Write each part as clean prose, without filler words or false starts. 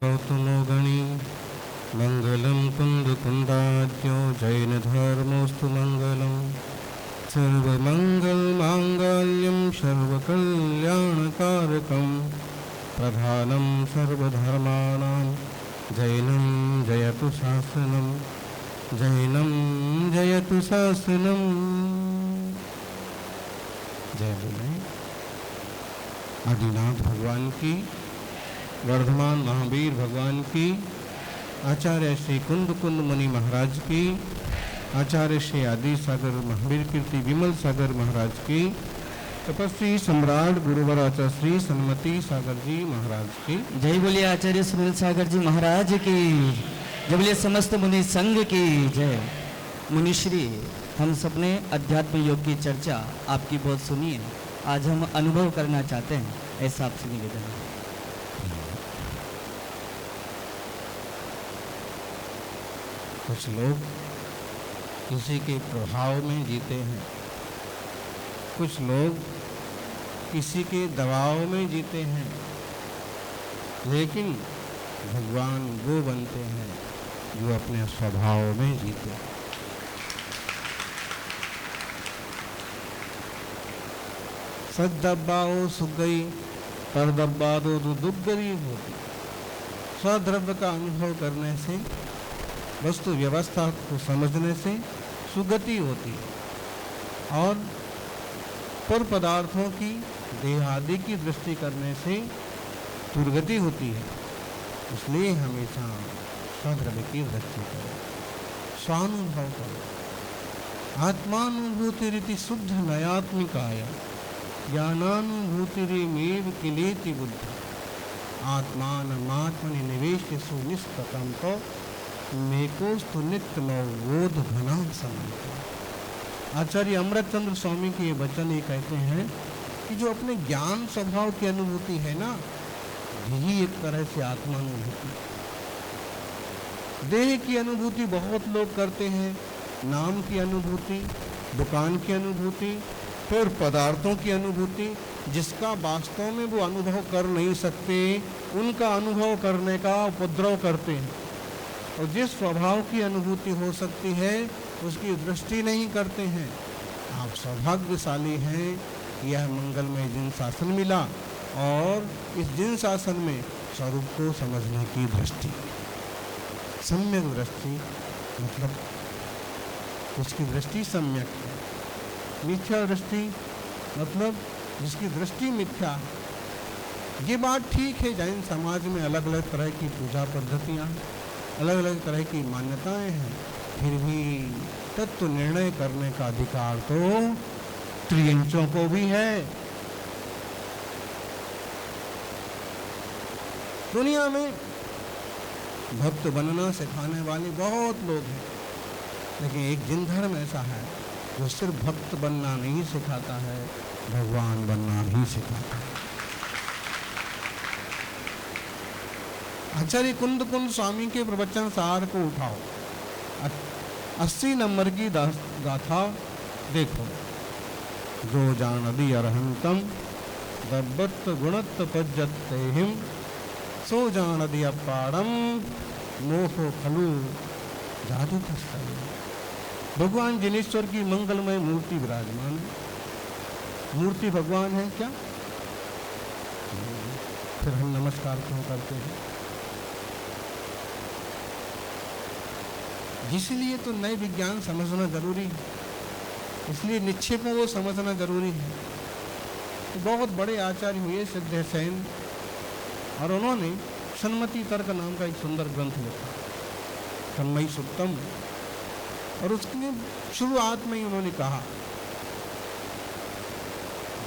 गौतमो गणी मंगलम कुंद कुंदाज्ञो जैन धर्मोस्तु मंगलम सर्वमंगल मांगल्यम सर्वकल्याणकारकम प्रधानम सर्वधर्माणां जैनम जयतु शासनम जैनम जयतु शासनम। जय बोले आदिनाथ भगवान की, वर्धमान महावीर भगवान की, आचार्य श्री कुंद कुंद मुनि महाराज की, आचार्य श्री आदि सागर महावीर कीर्ति विमल सागर महाराज की, तपस्वी सम्राट गुरुवर आचार्य श्री सन्मति सागर जी महाराज की। जय बोलिए आचार्य सुनील सागर जी महाराज की। जय बोलिए समस्त मुनि संघ की जय। मुनिश्री, हम सबने अध्यात्म योग की चर्चा आपकी बहुत सुनी है, आज हम अनुभव करना चाहते हैं, ऐसा आपसे निवेदन है। कुछ लोग किसी के प्रभाव में जीते हैं, कुछ लोग किसी के दबाव में जीते हैं, लेकिन भगवान वो बनते हैं जो अपने स्वभाव में जीते हैं। सच दब्बाओ सुख गई, पर दब्बा दो तो दुख गरीब होती। स्वद्रव्य का अनुभव करने से, वस्तु व्यवस्था को समझने से सुगति होती है और पर पदार्थों की देह आदि की दृष्टि करने से दुर्गति होती है। इसलिए हमेशा स्वद्रव्य की दृष्टि करो, स्वानुभव करो। आत्मानुभूति रीति शुद्ध नयात्मिकाय ज्ञानानुभूति रेमेव किलेति बुद्धि आत्मानमात्मनि निवेश सुनिष्पतम तो मेकोस्तु नित्य नवबोध घनाम समन्वित। आचार्य अमृतचंद्र स्वामी के ये वचन ये कहते हैं कि जो अपने ज्ञान स्वभाव की अनुभूति है ना, यही एक तरह से आत्मानुभूति। देह की अनुभूति बहुत लोग करते हैं, नाम की अनुभूति, दुकान की अनुभूति, फिर पदार्थों की अनुभूति। जिसका वास्तव में वो अनुभव कर नहीं सकते, उनका अनुभव करने का उपद्रव करते हैं। और जिस स्वभाव की अनुभूति हो सकती है उसकी दृष्टि नहीं करते हैं। आप सौभाग्यशाली हैं, यह मंगलमय जिन शासन मिला और इस जिन शासन में स्वरूप को समझने की दृष्टि, सम्यक दृष्टि, मतलब उसकी दृष्टि सम्यक है। मिथ्या दृष्टि मतलब जिसकी दृष्टि मिथ्या है। ये बात ठीक है, जैन समाज में अलग अलग तरह की पूजा पद्धतियाँ, अलग अलग तरह की मान्यताएं हैं, फिर भी तत्व निर्णय करने का अधिकार तो त्रियंचों को भी है। दुनिया में भक्त बनना सिखाने वाले बहुत लोग हैं, लेकिन एक जिन धर्म ऐसा है जो सिर्फ भक्त बनना नहीं सिखाता है, भगवान बनना भी सिखाता है। आचार्य कुंद कुंद स्वामी के प्रवचन सार को उठाओ, 80 नंबर की गाथा देखो। जो जानदि अरहंतम दब्बत गुणत्त पज्जते हिम सो जानदि अपारम मोहो खलु जादू कस्तम। भगवान जिनेश्वर की मंगलमय मूर्ति विराजमान है। मूर्ति भगवान है क्या? फिर हम नमस्कार क्यों करते हैं? इसलिए तो नए विज्ञान समझना जरूरी है, इसलिए निक्षेपों को समझना जरूरी है। तो बहुत बड़े आचार्य हुए सिद्धसेन, और उन्होंने सन्मति तर्क नाम का एक सुंदर ग्रंथ लिखा, तन्मयी सुक्तम। और उसके शुरुआत में ही उन्होंने कहा,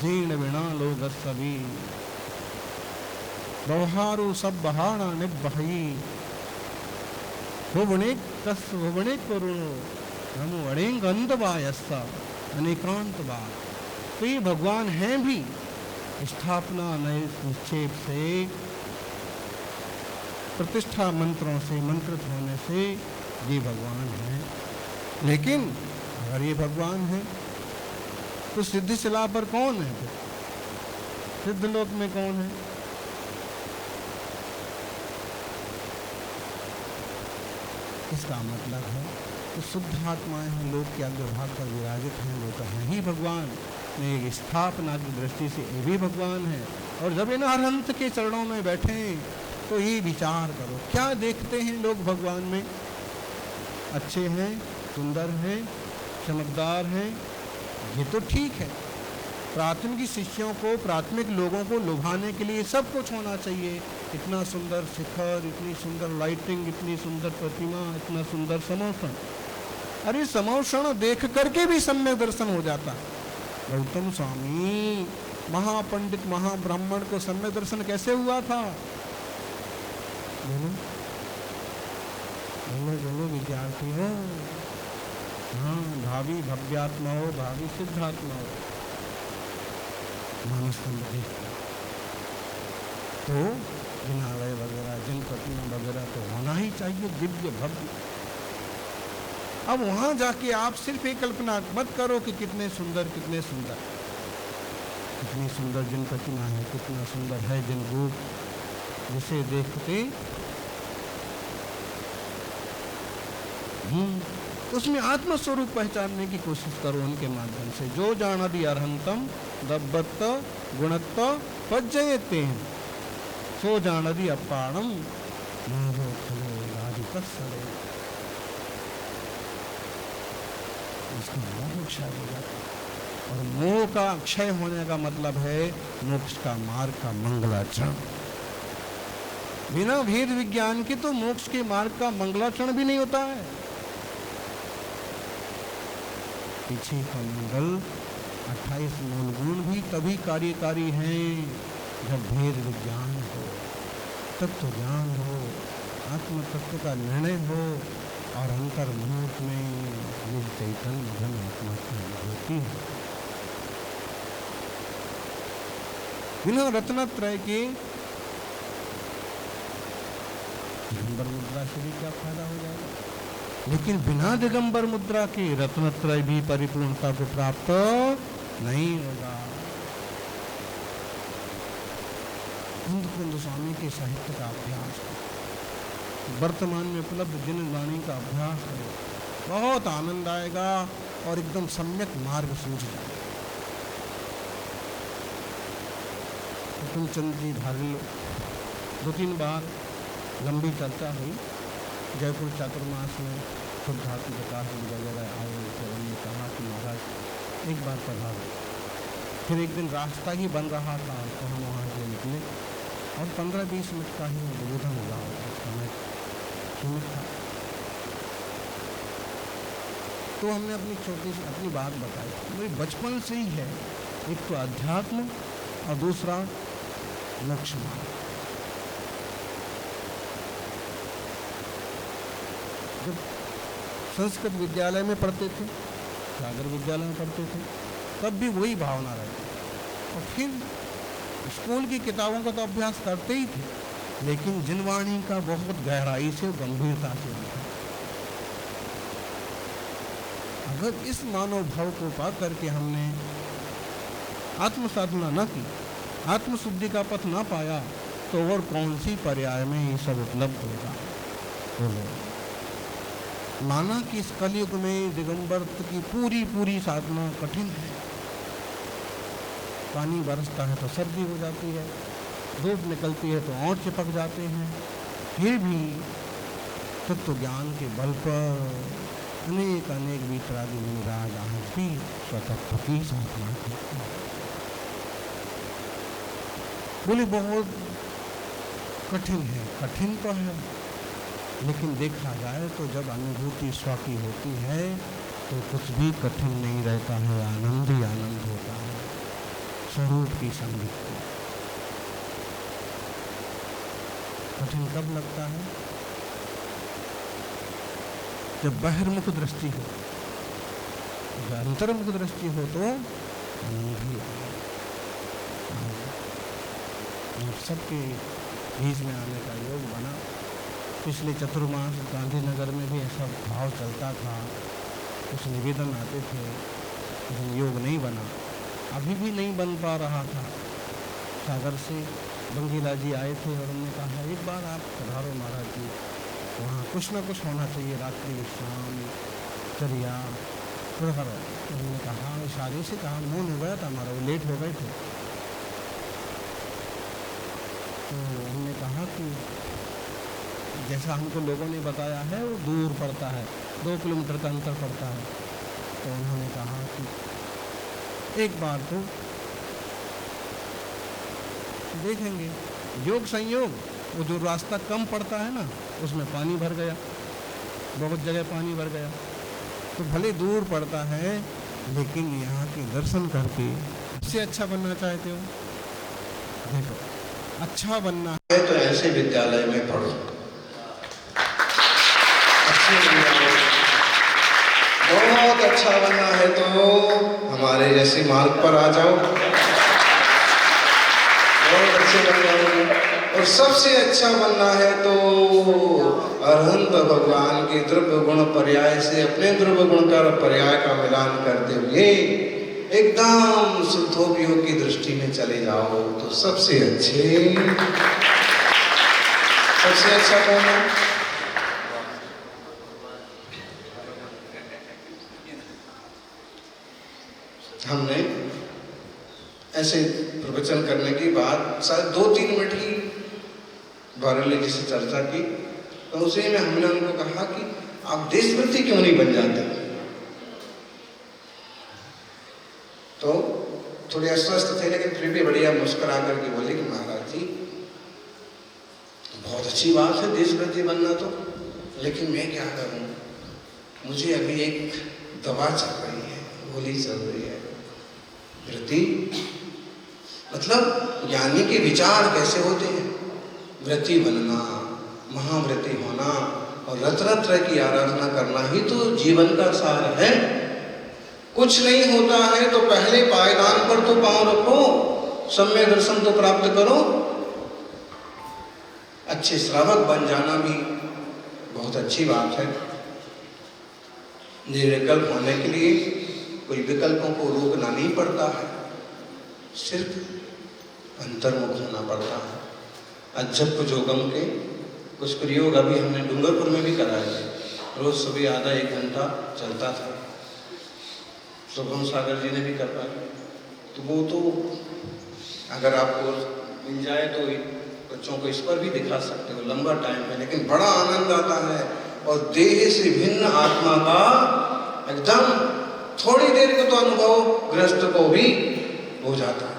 जीर्ण विणा लोग सभी व्यवहारो सब बहाना निबही भुवने कस भुवने करुणो हम अड़ेंग अंतबायस्ता अनेकांत बार। तो ये भगवान हैं भी, स्थापना नए निक्षेप से, प्रतिष्ठा मंत्रों से मंत्रित होने से ये भगवान हैं। लेकिन अगर ये भगवान हैं तो सिद्धिशिला पर कौन है? सिद्धलोक में कौन है? इसका मतलब है तो शुद्ध आत्माएं हैं, लोक के अग्रभाग पर विराजित हैं, वो तो हैं ही भगवान। एक स्थापना की दृष्टि से ये भी भगवान है। और जब इन अरहंत के चरणों में बैठे तो ये विचार करो, क्या देखते हैं लोग भगवान में? अच्छे हैं, सुंदर हैं, चमकदार हैं, ये तो ठीक है। प्राथमिक शिष्यों को, प्राथमिक लोगों को लुभाने के लिए सब कुछ होना चाहिए। इतना सुंदर शिखर, इतनी सुंदर लाइटिंग, इतनी सुंदर प्रतिमा, इतना सुंदर समोषण। अरे समोषण देख करके भी सम्यक दर्शन हो जाता। गौतम स्वामी महापंडित महाब्राह्मण को सम्यक दर्शन कैसे हुआ था? बोलो बोलो बोलो विद्यार्थी हो। हाँ, भावी भव्यात्मा हो, भावी सिद्धात्मा हो। मानस तो जिनालय वगैरह, जिन प्रतिमा वगैरह तो होना ही चाहिए, दिव्य भव्य। अब वहां जाके आप सिर्फ एक कल्पना मत करो कि कितने सुंदर, कितने सुंदर, कितनी सुंदर जिन प्रतिमा है, कितना सुंदर है जिन रूप, जिसे देखते उसमें आत्मस्वरूप पहचानने की कोशिश करो उनके माध्यम से। जो जानदि अर्हंतम दब्बत्त गुणत्त पज्जयते, सो जानदि अपाणम मोहो खलो राधिकस्सरे। इसका मोह क्षय हो जाता है। और मोह का क्षय होने का मतलब है मोक्ष का मार्ग का मंगलाचरण। बिना भेद विज्ञान के तो मोक्ष के मार्ग का मंगलाचरण भी नहीं होता है। पीछे का मंगल 28 मूल गुण भी तभी कार्यकारी हैं जब भेद विज्ञान हो, तत्व ज्ञान हो, आत्म तत्व का निर्णय हो और अंतर मुहूर्त में ये चैतन्य घन आत्मा की अनुभूति है। बिना रत्नत्रय के दिगंबर मुद्रा से भी क्या फायदा हो जाएगा? लेकिन बिना दिगंबर मुद्रा के रत्नत्रय भी परिपूर्णता को प्राप्त नहीं होगा। कुंद स्वामी के साहित्य का अभ्यास करो, वर्तमान में उपलब्ध जिन वाणी का अभ्यास करो, बहुत आनंद आएगा और एकदम सम्यक मार्ग सूझ जाएगा। हुकुमचंद जी धारिल 2-3 बार लंबी चर्चा हुई। जयपुर चातुर्मास में शुद्धात्म प्रकाश वगैरह आए थे, उन्होंने कहा कि महाराज एक बार पधारो। फिर एक दिन रास्ता ही बन रहा था तो हम वहाँ से निकले और 15-20 मिनट का ही उद्बोधन हुआ, समय सीमित था। तो हमने अपनी छोटी सी अपनी बात बताई। मेरी बचपन से ही है, एक तो अध्यात्म और दूसरा मोक्ष मार्ग। जब संस्कृत विद्यालय में पढ़ते थे, सागर विद्यालय में पढ़ते थे, तब भी वही भावना रहती। और फिर स्कूल की किताबों का तो अभ्यास करते ही थे, लेकिन जिनवाणी का बहुत गहराई से, गंभीरता से लिखा। अगर इस मानव भाव को पा करके हमने आत्म साधना न की, आत्मशुद्धि का पथ न पाया, तो और कौन सी पर्याय में ये सब उपलब्ध होगा? बोलो। माना कि इस कलयुग में दिगंबर की पूरी साधना कठिन है। पानी बरसता है तो सर्दी हो जाती है, धूप निकलती है तो ओंठ चिपक जाते हैं, फिर भी तत्व ज्ञान के बल पर अनेक वीतरागी मुनिराज आज भी स्वतत्व की साधना करते हैं। बोले बहुत कठिन है, कठिन तो है, लेकिन देखा जाए तो जब अनुभूति स्व की होती है तो कुछ भी कठिन नहीं रहता है, आनंद ही आनंद होता है, स्वरूप की संगति। कठिन कब लगता है? जब बहिर्मुख दृष्टि हो, जब अंतर्मुख दृष्टि हो तो आनंद ही आप सबके बीच में आने का योग बना। पिछले चतुर्मास गांधीनगर में भी ऐसा भाव चलता था, कुछ निवेदन आते थे, लेकिन योग नहीं बना, अभी भी नहीं बन पा रहा था। सागर से बंगीला जी आए थे और उन्होंने कहा एक बार आप पधारो महाराज जी, वहाँ कुछ ना कुछ होना चाहिए, रात्रि विश्राम, चर्या, प्रहर। तो हमने कहा, इशारे से कहा, मौन हो गया था हमारा, वो लेट हो गए थे। तो हमने कहा कि जैसा हमको लोगों ने बताया है वो दूर पड़ता है, 2 किलोमीटर का अंतर पड़ता है। तो उन्होंने कहा कि एक बार तो देखेंगे। योग संयोग, वो जो रास्ता कम पड़ता है ना, उसमें पानी भर गया, बहुत जगह पानी भर गया। तो भले दूर पड़ता है, लेकिन यहाँ के दर्शन करके इससे अच्छा बनना चाहते हो। देखो, अच्छा बनना है तो ऐसे विद्यालय में पढ़ो, अच्छे विद्यालय। बहुत अच्छा बनना है तो हमारे जैसे मार्ग पर आ जाओ, बहुत अच्छे बन जाओगे। और सबसे अच्छा बनना है तो अरहंत भगवान के द्रव्य गुण पर्याय से अपने द्रव्य गुण का पर्याय का मिलान करते हुए एकदम शुद्धोपयोग की दृष्टि में चले जाओ तो सबसे अच्छा कौन है? हमने ऐसे प्रवचन करने के बाद शायद 2-3 मिनट ही बारेली जी से चर्चा की, तो उसी में हमने उनको कहा कि आप देशभक्ति क्यों नहीं बन जाते? तो थोड़े अस्वस्थ थे, लेकिन फिर भी बढ़िया मुस्कुरा करके बोले कि महाराज जी, बहुत अच्छी बात है देशभक्ति बनना तो, लेकिन मैं क्या करूं, मुझे अभी एक दवा चल रही है, गोली चल रही है। वृत्ति मतलब ज्ञानी के विचार कैसे होते हैं, वृत्ति बनना, महावृत्ति होना और रत्र की आराधना करना ही तो जीवन का सार है। कुछ नहीं होता है तो पहले पायदान पर तो पांव रखो, सम्यक दर्शन तो प्राप्त करो। अच्छे श्रावक बन जाना भी बहुत अच्छी बात है। निर्विकल्प होने के लिए कोई विकल्पों को रोकना नहीं पड़ता है, सिर्फ अंतर्मुख होना पड़ता है। अज्जप जोगम के कुछ प्रयोग अभी हमने डूंगरपुर में भी कराए थे। रोज सुबह आधा 1 घंटा चलता था, शुभम सागर जी ने भी करवाया। तो वो तो अगर आपको मिल जाए तो बच्चों को इस पर भी दिखा सकते हो, लंबा टाइम है लेकिन बड़ा आनंद आता है और देह से भिन्न आत्मा का एकदम थोड़ी देर का तो अनुभव गृहस्थ को भी हो जाता है।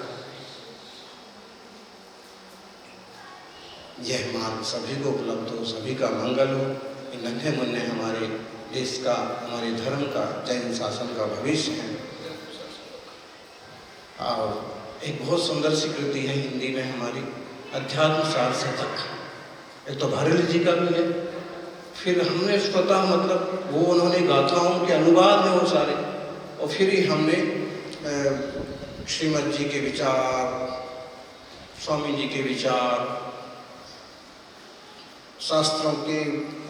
यह मार्ग सभी को उपलब्ध हो, सभी का मंगल हो। नन्हे मुन्ने हमारे देश का, हमारे धर्म का, जैन शासन का भविष्य है। और एक बहुत सुंदर सी कृति है हिंदी में हमारी, अध्यात्म सार शतक। एक तो बारेली जी का भी है, फिर हमने स्वतः मतलब वो उन्होंने गाथाओं के अनुवाद में वो सारे, और फिर ही हमने श्रीमद जी के विचार, स्वामी जी के विचार, शास्त्रों के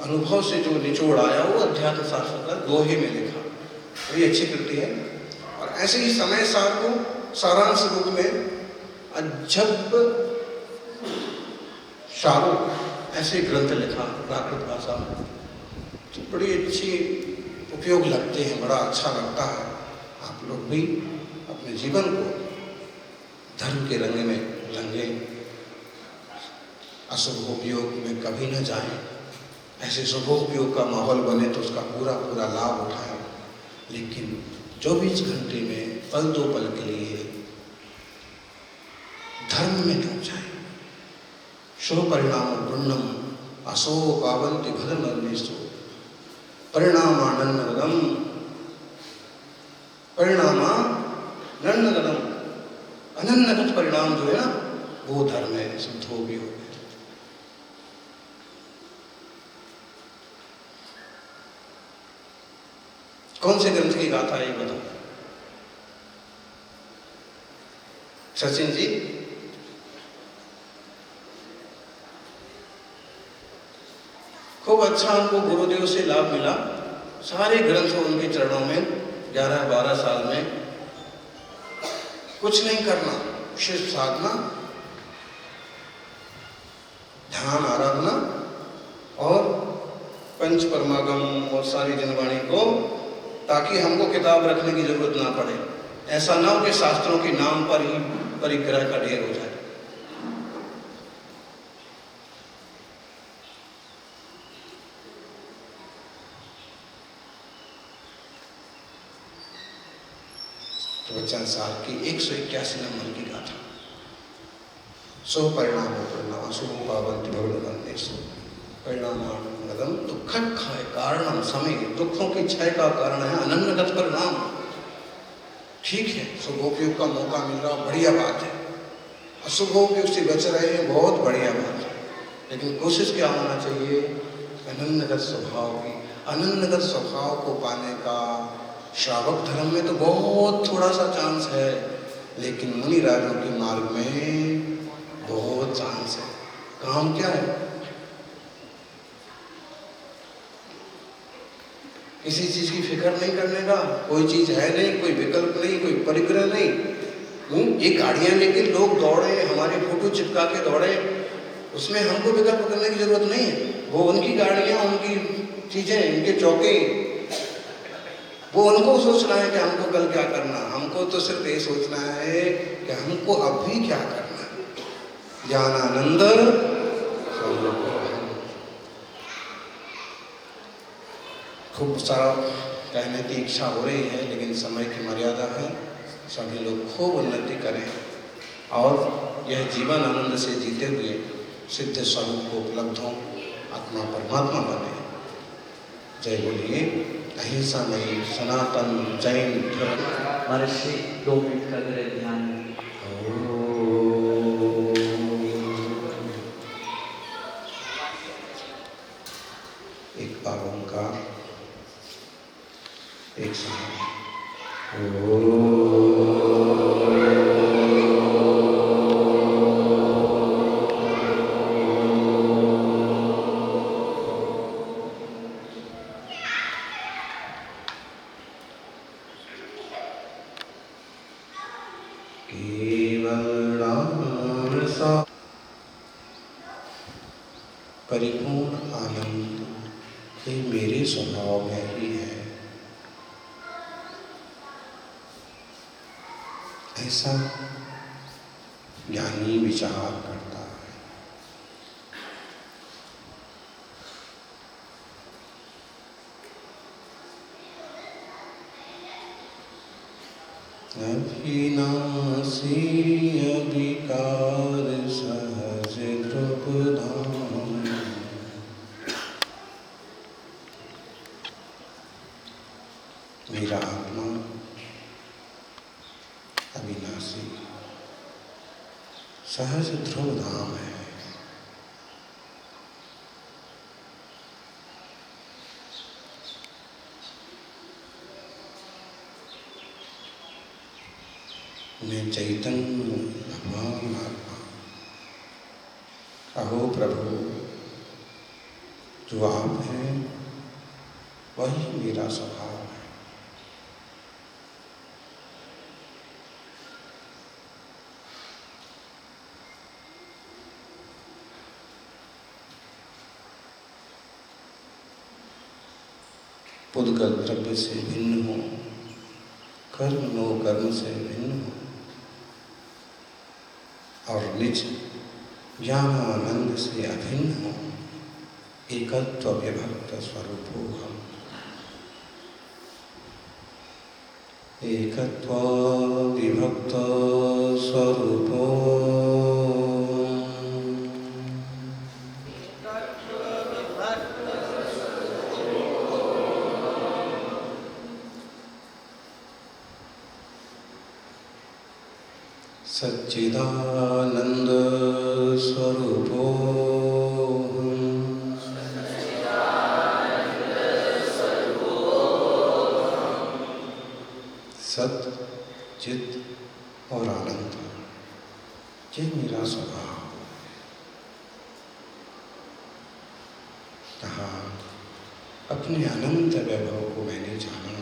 अनुभव से जो निचोड़ आया वो अध्यात्म शास्त्र का दोहे में लिखा। तो ये अच्छी कृति है। और ऐसे ही समय सार को सारांश रूप में अज्जप शारो ऐसे ग्रंथ लिखा प्राकृत भाषा में, तो बड़ी अच्छी उपयोग लगते हैं, बड़ा अच्छा लगता है। आप लोग भी अपने जीवन को धर्म के रंग में रंगें, अशुभ उपयोग में कभी न जाएं। ऐसे शुभ उपयोग का माहौल बने तो उसका पूरा पूरा लाभ उठाएं। लेकिन 24 घंटे में पल 2 पल के लिए धर्म में डूब जाए। शुभ परिणाम पुण्यम असो पावंति भद्रमर्मेशो परिणामानन्नगदम परिणामानन्नगदम। अनन्नगत परिणाम जो है ना, वो धर्म है, शुद्धो भी हो। कौन से ग्रंथ की गाथा है ये बताओ सचिन जी? खूब अच्छा हमको गुरुदेव से लाभ मिला। सारे ग्रंथ उनके चरणों में 11-12 साल में कुछ नहीं करना, सिर्फ साधना, ध्यान, आराधना और पंच परमागम और सारी जनवाणी को, ताकि हमको किताब रखने की जरूरत ना पड़े। ऐसा ना हो कि शास्त्रों के नाम पर ही परिग्रह का ढेर हो जाए। तो वचन सार की 181 नंबर की गाथा। सो परिणाम परिणाम शुभ पावंति भवनसु परिणामानंदम दुखक्षय कारणम समय। दुखों के क्षय का कारण है अनन्नगत परिणाम। ठीक है, शुभोपयोग का मौका मिल रहा, बढ़िया बात है। अशुभोपयोग से बच रहे हैं, बहुत बढ़िया बात है। लेकिन कोशिश क्या होना चाहिए? अनन्नगत स्वभाव की। अनन्नगत स्वभाव को पाने का श्रावक धर्म में तो बहुत थोड़ा सा चांस है, लेकिन मुनि राजों के मार्ग में बहुत चांस है। काम क्या है? किसी चीज की फिक्र नहीं करने का, कोई चीज है नहीं, कोई विकल्प नहीं, कोई परिग्रह नहीं। ये गाड़ियां लेके लोग दौड़े, हमारे फोटो चिपका के दौड़े, उसमें हमको विकल्प करने की जरूरत नहीं है। वो उनकी गाड़ियां, उनकी चीजें, उनके चौके, वो उनको सोचना है कि हमको कल क्या करना। हमको तो सिर्फ ये सोचना है कि हमको अभी क्या करना है। ज्ञानानंद स्वरूप। खूब सारा कहने की इच्छा हो रही है, लेकिन समय की मर्यादा है। सभी लोग खूब उन्नति करें और यह जीवन आनंद से जीते हुए सिद्ध स्वरूप को उपलब्ध हों, आत्मा परमात्मा बने। जय बोलिए अहिंसा में सनातन जैन धर्म। महर्षि 2 मिनट का करें ध्यान। एक बार का एक समय परिपूर्ण आनंद ये मेरे स्वभाव में ही है, ऐसा ज्ञानी विचार करता है। अविनाशी अविकार सहज ध्रुव धाम। मेरा आत्मा अविनाशी सहज ध्रुव धाम है। मैं चैतन्य भगवान आत्मा। अहो प्रभु, जो आप हैं वही मेरा स्वभाव है। पुद्गल द्रव्य से भिन्न हो, कर्म नो कर्म से भिन्न हो, और निज ज्ञानानंद से अभिन्न हो, एकत्व विभक्त स्वरूपो हम। एकत्व विभक्त स्वरूपो सच्चिदानंद स्वरूपो सत चित और आनंद, ये मेरा स्वभाव। कहा अपने अनंत वैभव को मैंने जाना।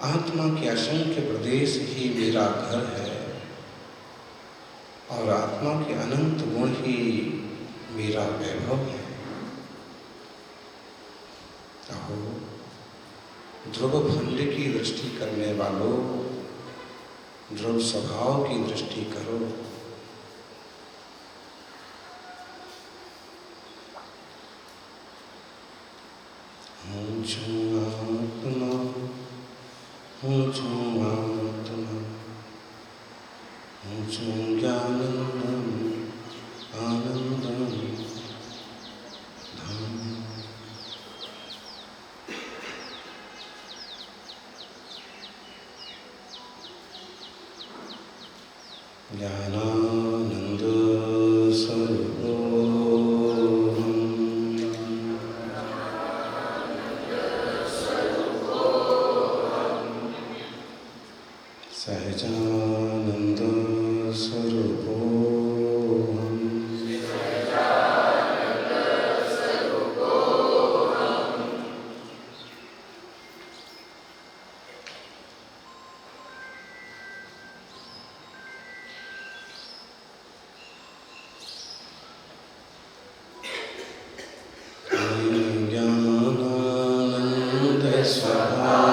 आत्मा के असंख्य प्रदेश ही मेरा घर है और आत्मा के अनंत गुण ही मेरा वैभव है। अहो ध्रुव भंड की दृष्टि करने वालों, ध्रुव स्वभाव की दृष्टि करो। हूँ छूँ आत्मा, हूँ छूँ आत्मा, हूँ छूँ ज्ञानंदम आनंदम धाम। ज्ञानानंद स्वरूपोऽहम्। सहजानंद स्वरूपोऽहम्। ज्ञानानंद स्वभाव